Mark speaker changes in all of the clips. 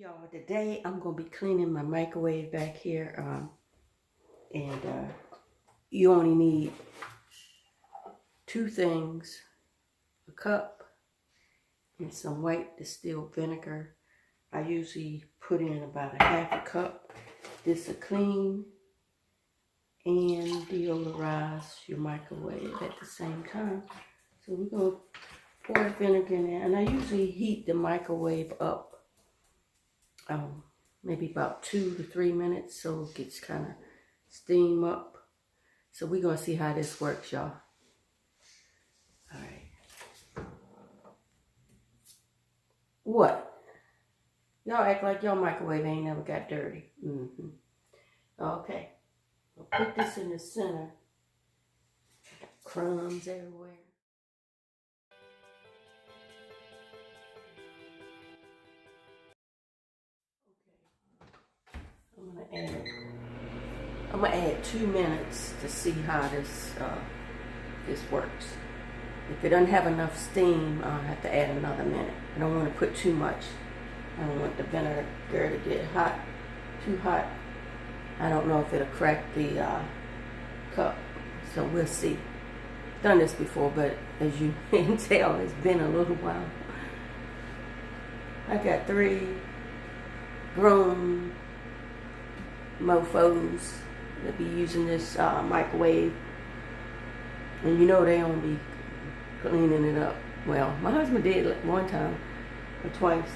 Speaker 1: y'all, today I'm going to be cleaning my microwave back here, and you only need two things: a cup and some white distilled vinegar. I usually put in about a half a cup. This is clean and deodorize your microwave at the same time. So we're going to pour the vinegar in there, and I usually heat the microwave up maybe about 2 to 3 minutes so it gets kind of steam up. So we're going to see how this works, y'all. All right. What? Y'all act like your microwave ain't never got dirty. Okay. I'll put this in the center. Crumbs everywhere. I'm gonna add 2 minutes to see how this works. If it doesn't have enough steam, I'll have to add another minute. I don't want to put too much. I don't want the vinegar to get hot, too hot. I don't know if it'll crack the cup, so we'll see. I've done this before, but as you can tell, it's been a little while. I got 3 grown mofos that be using this microwave, and you know they don't be cleaning it up. Well, my husband did one time or twice.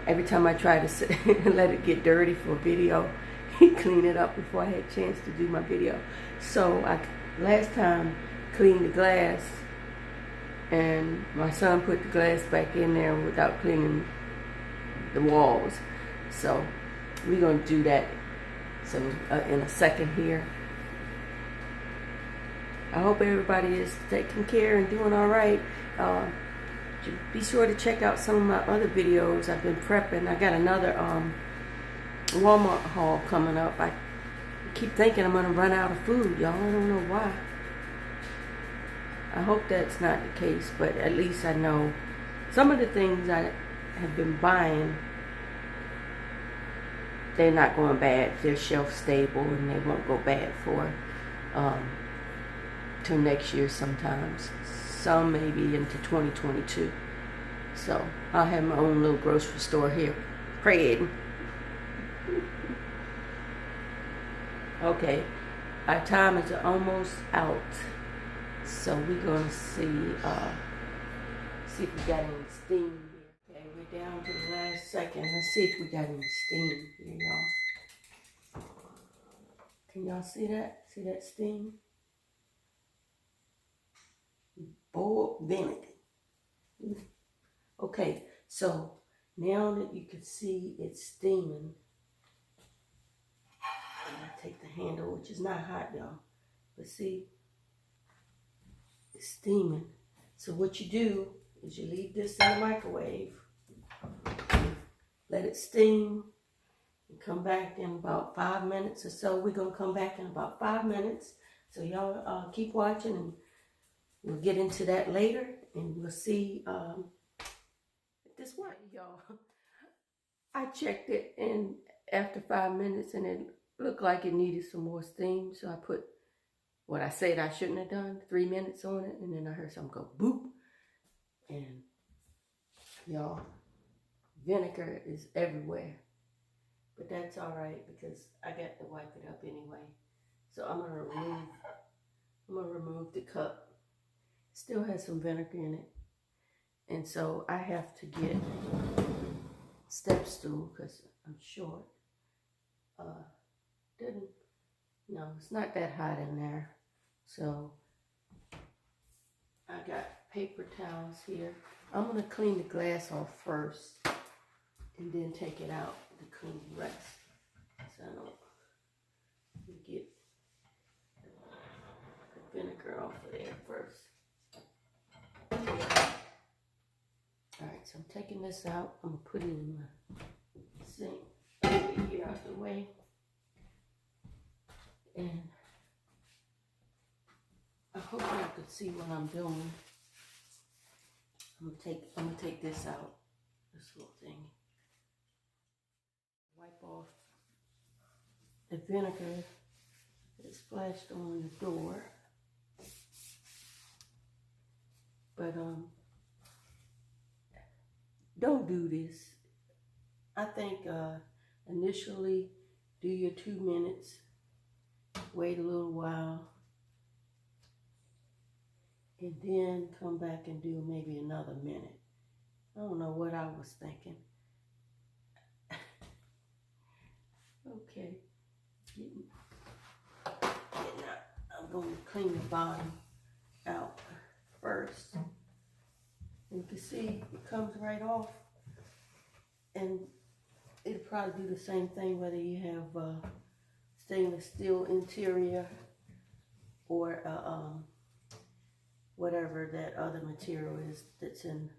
Speaker 1: Every time I tried to let it get dirty for a video, he'd clean it up before I had a chance to do my video. So I last time cleaned the glass, and my son put the glass back in there without cleaning the walls. So we're gonna do that. So in a second here. I hope everybody is taking care and doing all right. Be sure to check out some of my other videos. I've been prepping. I got another Walmart haul coming up. I keep thinking I'm gonna run out of food, y'all. I don't know why. I hope that's not the case, but at least I know some of the things I have been buying, they're not going bad. They're shelf stable and they won't go bad for till next year sometimes. Some maybe into 2022. So I'll have my own little grocery store here. Praying. Okay, our time is almost out. So we're gonna see if we got any steam here. Okay, we're down to the last second. Let's see if we got any steam here, y'all. Can y'all see that? See that steam? Boiled vinegar. Okay, so now that you can see it's steaming, I'm gonna take the handle, which is not hot, y'all. But see, it's steaming. So what you do is you leave this in the microwave, let it steam, and come back in about 5 minutes or so. We're gonna come back in about 5 minutes. So y'all keep watching, and we'll get into that later, and we'll see if this works, y'all. I checked it, and after 5 minutes, and it looked like it needed some more steam, so I put what I said I shouldn't have done, 3 minutes on it, and then I heard something go boop, and y'all, vinegar is everywhere, but that's all right because I got to wipe it up anyway. So I'm gonna remove the cup. Still has some vinegar in it, and so I have to get step stool because I'm short. No, it's not that hot in there. So I got paper towels here. I'm gonna clean the glass off first and then take it out to clean the rest. So I don't get the vinegar off of there first. Alright, so I'm taking this out. I'm gonna put it in my sink. Get out the way. And I hope y'all could see what I'm doing. I'm gonna take this out, this little thing. the vinegar is splashed on the door. But don't do this. I think initially do your 2 minutes, wait a little while, and then come back and do maybe another minute. I don't know what I was thinking. Okay, getting out. I'm going to clean the bottom out first. You can see it comes right off, and it'll probably do the same thing whether you have stainless steel interior or whatever that other material is that's in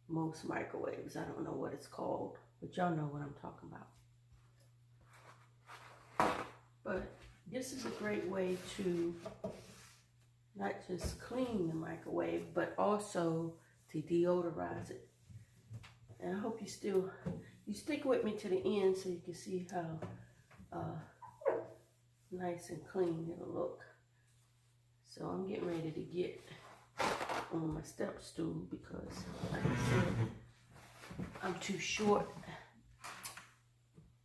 Speaker 1: most microwaves. I don't know what it's called, but y'all know what I'm talking about. But this is a great way to not just clean the microwave, but also to deodorize it. And I hope you stick with me to the end so you can see how nice and clean it'll look. So I'm getting ready to get on my step stool because, like I said, I'm too short.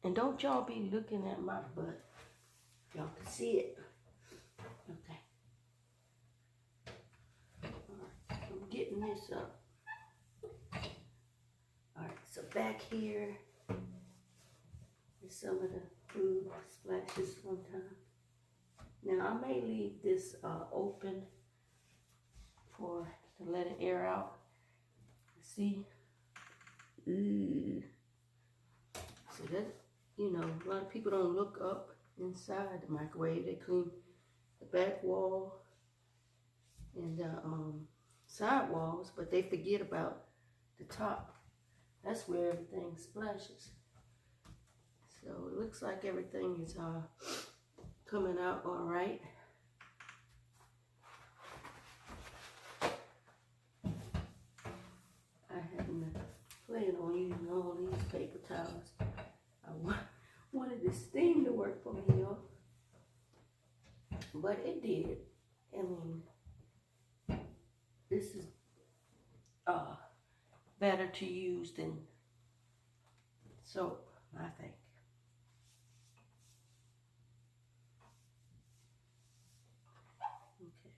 Speaker 1: And don't y'all be looking at my butt. Y'all can see it. Okay. Alright, I'm getting this up. Alright, so back here is some of the food splashes sometimes. Now I may leave this open to let it air out. See? Ooh. So that, you know, a lot of people don't look up inside the microwave. They clean the back wall and the side walls, but they forget about the top. That's where everything splashes. So it looks like everything is coming out all right. I hadn't planned on using all these paper towels. I wanted this steam to work for me, y'all. But it did. I mean, this is better to use than soap, I think. Okay.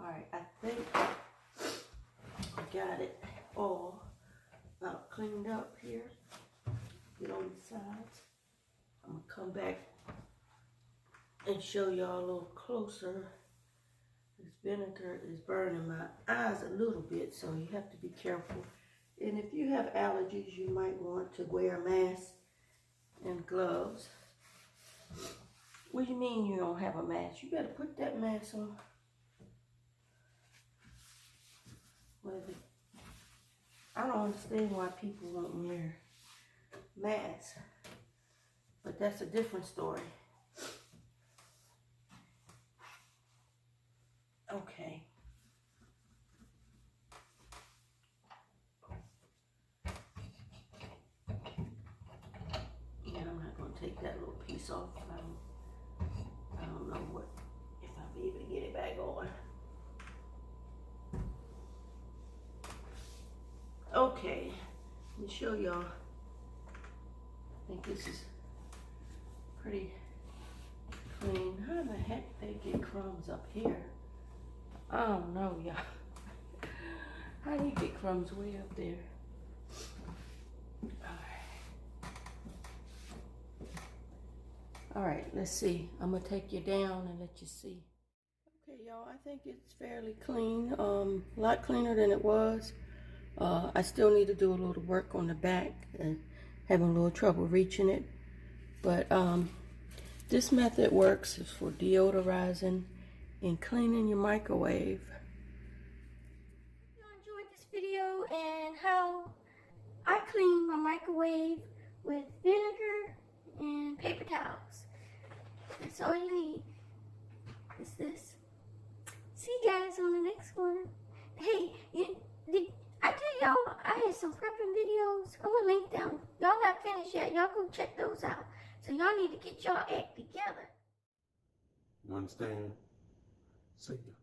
Speaker 1: All right, I think I got it all about cleaned up here. Get on the sides. I'm gonna come back and show y'all a little closer. This vinegar is burning my eyes a little bit, so you have to be careful. And if you have allergies, you might want to wear a mask and gloves. What do you mean you don't have a mask? You better put that mask on. I don't understand why people won't wear masks, but that's a different story. Okay. Yeah, I'm not going to take that little piece off. I don't know if I'll be able to get it back on. Okay, let me show y'all. I think this is pretty clean. How the heck they get crumbs up here? I don't know, y'all. How do you get crumbs way up there? All right, let's see. I'm gonna take you down and let you see. Okay, y'all, I think it's fairly clean. A lot cleaner than it was. I still need to do a little work on the back and having a little trouble reaching it. But this method works for deodorizing and cleaning your microwave.
Speaker 2: If you enjoyed this video and how I clean my microwave with vinegar and paper towels, that's all you need is this. See you guys on the next one. Hey, I tell y'all, I had some preppers comments yet. Y'all go check those out. So y'all need to get y'all act together.
Speaker 3: You understand? See ya.